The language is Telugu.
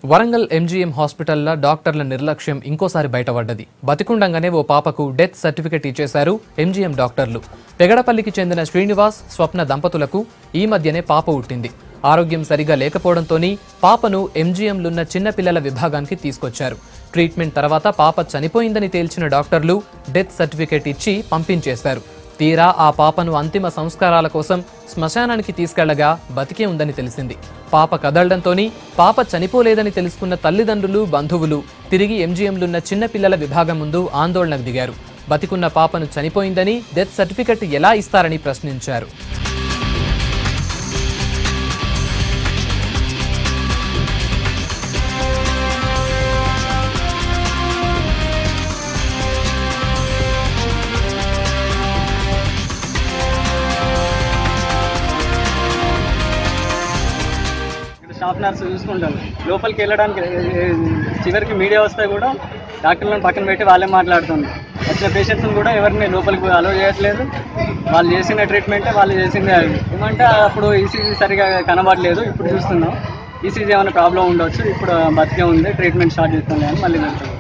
వరంగల్ ఎంజీఎం హాస్పిటల్లో డాక్టర్ల నిర్లక్ష్యం ఇంకోసారి బయటపడ్డది. బతికుండంగానే ఓ పాపకు డెత్ సర్టిఫికెట్ ఇచ్చేశారు ఎంజీఎం డాక్టర్లు. పెగడపల్లికి చెందిన శ్రీనివాస్, స్వప్న దంపతులకు ఈ మధ్యనే పాప పుట్టింది. ఆరోగ్యం సరిగా లేకపోవడంతోని పాపను ఎంజీఎంలున్న చిన్నపిల్లల విభాగానికి తీసుకొచ్చారు. ట్రీట్మెంట్ తర్వాత పాప చనిపోయిందని తేల్చిన డాక్టర్లు డెత్ సర్టిఫికెట్ ఇచ్చి పంపించేశారు. తీరా ఆ పాపను అంతిమ సంస్కారాల కోసం శ్మశానానికి తీసుకెళ్లగా బతికే ఉందని తెలిసింది. పాప కదలడంతోని పాప చనిపోలేదని తెలుసుకున్న తల్లిదండ్రులు, బంధువులు తిరిగి ఎంజీఎంలున్న చిన్నపిల్లల విభాగం ముందు ఆందోళనకు దిగారు. బతికున్న పాపను చనిపోయిందని డెత్ సర్టిఫికెట్ ఎలా ఇస్తారని ప్రశ్నించారు. స్టాఫ్ నర్స్ చూసుకుంటాను. లోపలికి వెళ్ళడానికి చివరికి మీడియా వస్తే కూడా డాక్టర్లను పక్కన పెట్టి వాళ్ళే మాట్లాడుతుంది. వచ్చిన పేషెంట్స్ని కూడా ఎవరిని లోపలికి అలో చేయట్లేదు. వాళ్ళు చేసిన ట్రీట్మెంటే వాళ్ళు చేసింది. ఏమంటే అప్పుడు ఈసీజీ సరిగా కనబడలేదు, ఇప్పుడు చూస్తున్నాం ఈసీజీ ఏమైనా ప్రాబ్లం ఉండవచ్చు, ఇప్పుడు బతికే ఉంది, ట్రీట్మెంట్ స్టార్ట్ చేస్తుంది అని మళ్ళీ వెళ్తాం.